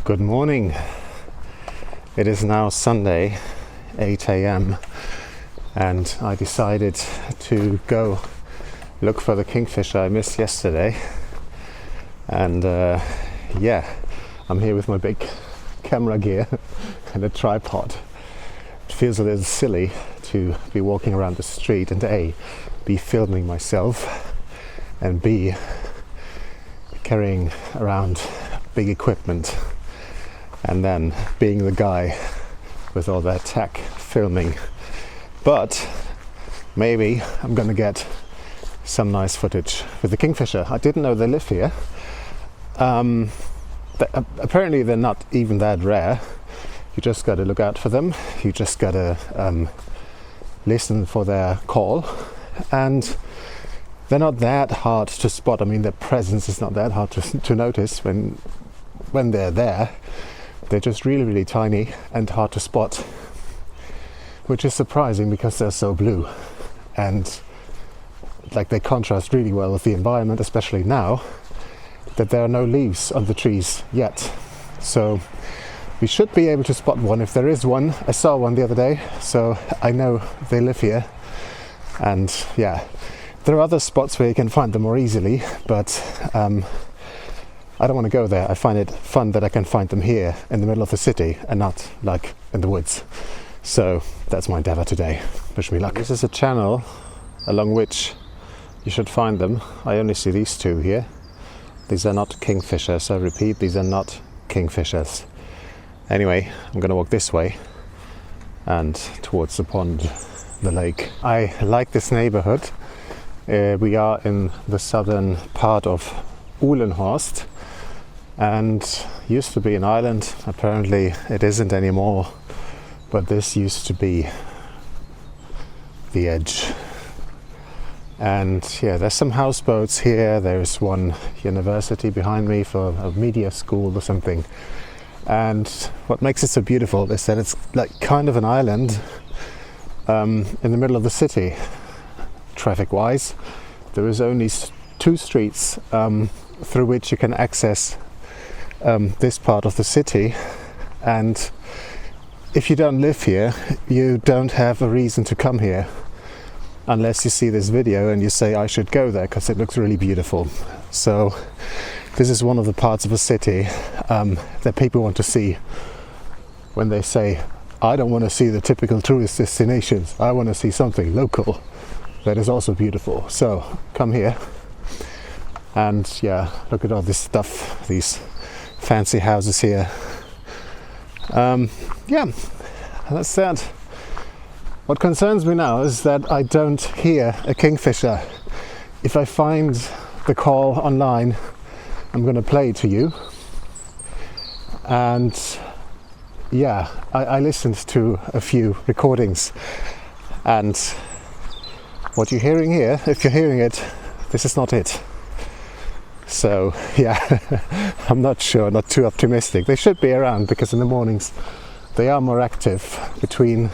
Good morning. It is now Sunday, 8 a.m. and I decided to go look for the kingfisher I missed yesterday. And I'm here with my big camera gear and a tripod. It feels a little silly to be walking around the street and A, be filming myself, and B, carrying around big equipment, and then being the guy with all that tech filming. But maybe I'm gonna get some nice footage with the kingfisher. I didn't know they live here. Apparently they're not even that rare. You just gotta look out for them. You just gotta listen for their call, and they're not that hard to spot. I mean, their presence is not that hard to notice when they're there. They're just really, really tiny and hard to spot, which is surprising because they're so blue and like they contrast really well with the environment, especially now that there are no leaves on the trees yet. So we should be able to spot one if there is one. I saw one the other day, so I know they live here. And yeah, there are other spots where you can find them more easily, but I don't want to go there. I find it fun that I can find them here in the middle of the city and not like in the woods. So that's my endeavor today. Wish me luck. This is a channel along which you should find them. I only see these two here. These are not kingfishers. I repeat, these are not kingfishers. Anyway, I'm going to walk this way and towards the pond, the lake. I like this neighborhood. We are in the southern part of Uhlenhorst, and used to be an island. Apparently it isn't anymore, but this used to be the edge. And yeah, there's some houseboats here. There's one university behind me for a media school or something. And what makes it so beautiful is that it's like kind of an island in the middle of the city. Traffic wise, there is only two streets through which you can access this part of the city, and if you don't live here, you don't have a reason to come here unless you see this video and you say I should go there because it looks really beautiful. So this is one of the parts of a city that people want to see when they say, I don't want to see the typical tourist destinations, I want to see something local that is also beautiful. So come here and yeah, look at all this stuff, these fancy houses here. Yeah, that's that. What concerns me now is that I don't hear a kingfisher. If I find the call online, I'm going to play it to you. And yeah, I listened to a few recordings, and what you're hearing here, if you're hearing it, this is not it. So yeah, I'm not sure, not too optimistic. They should be around because in the mornings they are more active, between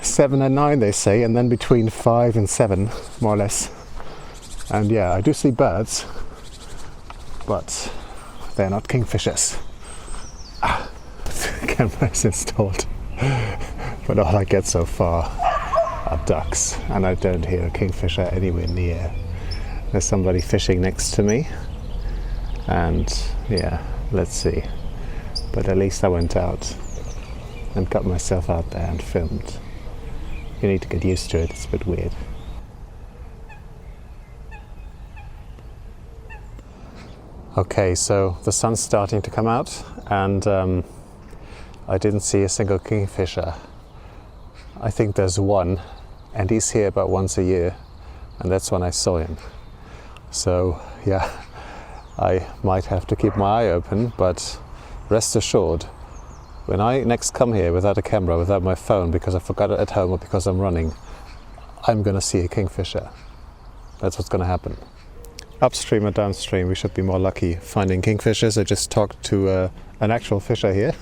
7 and 9 they say, and then between 5 and 7 more or less. And yeah, I do see birds, but they're not kingfishers. The camera is installed, but all I get so far are ducks, and I don't hear a kingfisher anywhere near. There's somebody fishing next to me, and yeah, let's see. But at least I went out and got myself out there and filmed. You need to get used to it, it's a bit weird. Okay, so the sun's starting to come out, and I didn't see a single kingfisher. I think there's one, and he's here about once a year, and that's when I saw him. So yeah, I might have to keep my eye open, but rest assured, when I next come here without a camera, without my phone, because I forgot it at home or because I'm running, I'm gonna see a kingfisher. That's what's gonna happen. Upstream or downstream, we should be more lucky finding kingfishers. I just talked to an actual fisher here,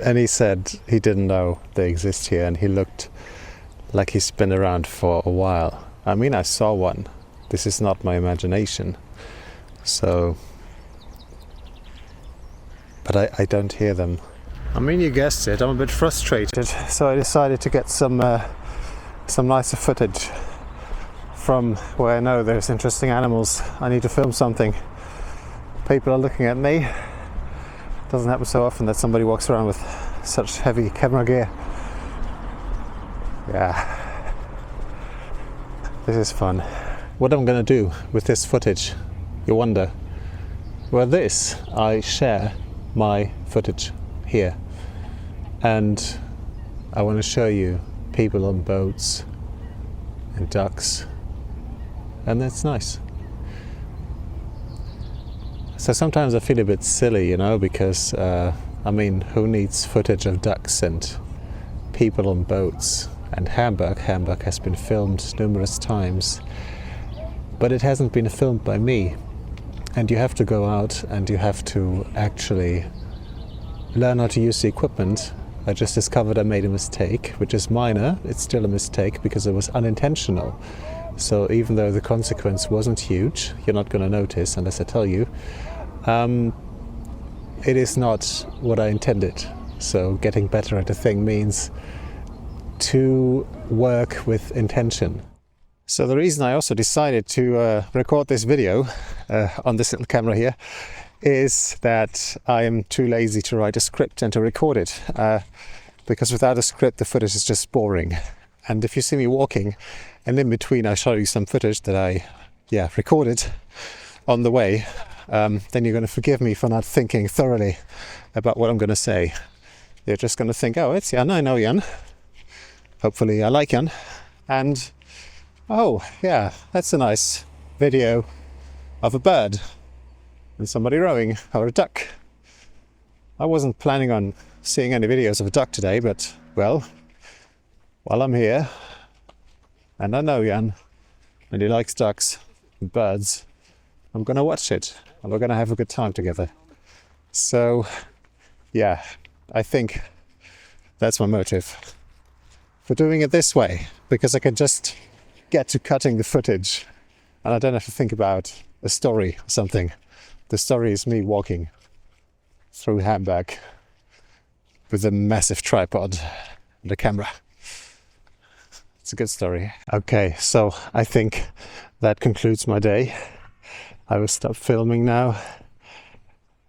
and he said he didn't know they exist here, and he looked like he's been around for a while. I mean, I saw one. This is not my imagination. So but I don't hear them. I mean, you guessed it, I'm a bit frustrated, so I decided to get some nicer footage from where I know there's interesting animals. I need to film something. People are looking at me. It doesn't happen so often that somebody walks around with such heavy camera gear. Yeah, this is fun. What I'm gonna do with this footage, you wonder? Well, I share my footage here, and I want to show you people on boats and ducks, and that's nice. So sometimes I feel a bit silly, because I mean, who needs footage of ducks and people on boats? And Hamburg has been filmed numerous times, but it hasn't been filmed by me. And you have to go out and you have to actually learn how to use the equipment. I just discovered I made a mistake, which is minor. It's still a mistake because it was unintentional. So even though the consequence wasn't huge, you're not going to notice unless I tell you, it is not what I intended. So getting better at a thing means to work with intention. So the reason I also decided to record this video on this little camera here is that I am too lazy to write a script and to record it, because without a script the footage is just boring. And if you see me walking and in between I show you some footage that I recorded on the way, then you're going to forgive me for not thinking thoroughly about what I'm going to say. You're just going to think, oh, it's Jan, I know Jan. Hopefully I like Jan. And oh yeah, that's a nice video of a bird and somebody rowing, or a duck. I wasn't planning on seeing any videos of a duck today, but well, while I'm here, and I know Jan, and he likes ducks and birds, I'm gonna watch it and we're gonna have a good time together. So yeah, I think that's my motive for doing it this way, because I can just get to cutting the footage and I don't have to think about a story or something. The story is me walking through Hamburg with a massive tripod and a camera. It's a good story. Okay, so I think that concludes my day. I will stop filming now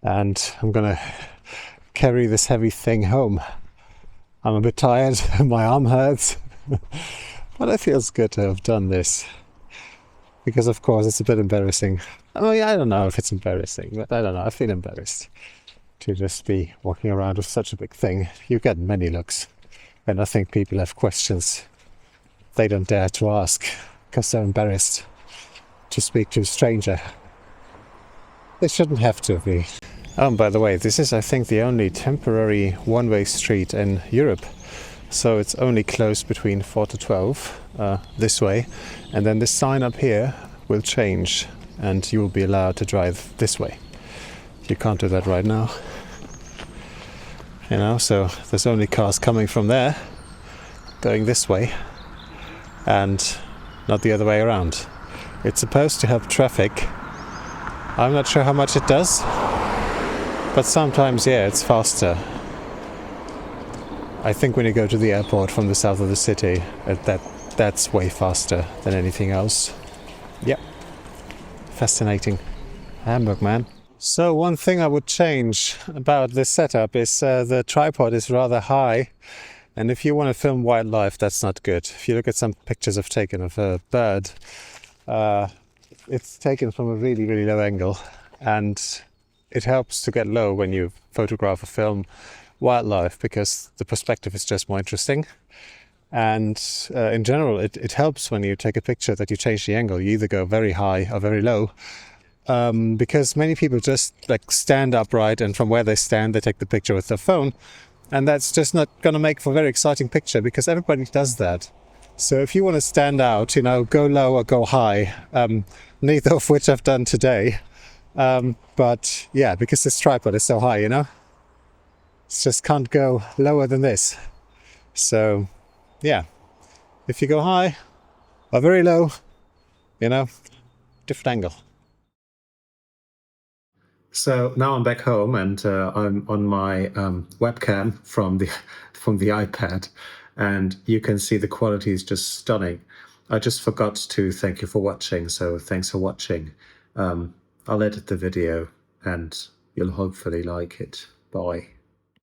and I'm gonna carry this heavy thing home. I'm a bit tired, my arm hurts, but it feels good to have done this. Because of course it's a bit embarrassing. I mean, I don't know if it's embarrassing, but I don't know, I feel embarrassed to just be walking around with such a big thing. You get many looks, and I think people have questions they don't dare to ask because they're embarrassed to speak to a stranger. They shouldn't have to be. By the way, this is, I think, the only temporary one-way street in Europe. So it's only closed between 4 to 12 this way. And then this sign up here will change and you will be allowed to drive this way. You can't do that right now. So there's only cars coming from there, going this way, and not the other way around. It's supposed to help traffic. I'm not sure how much it does, but sometimes, it's faster. I think when you go to the airport from the south of the city, that's way faster than anything else. Yep. Fascinating. Hamburg, man. So one thing I would change about this setup is the tripod is rather high. And if you want to film wildlife, that's not good. If you look at some pictures I've taken of a bird, it's taken from a really, really low angle. And it helps to get low when you photograph or film wildlife because the perspective is just more interesting. And in general, it helps when you take a picture that you change the angle. You either go very high or very low, because many people just stand upright and from where they stand, they take the picture with their phone. And that's just not going to make for a very exciting picture because everybody does that. So if you want to stand out, go low or go high, neither of which I've done today. But yeah, because this tripod is so high, it just can't go lower than this. So yeah, if you go high or very low, different angle. So now I'm back home and I'm on my webcam from the iPad, and you can see the quality is just stunning. I just forgot to thank you for watching, so thanks for watching. I'll edit the video and you'll hopefully like it. Bye.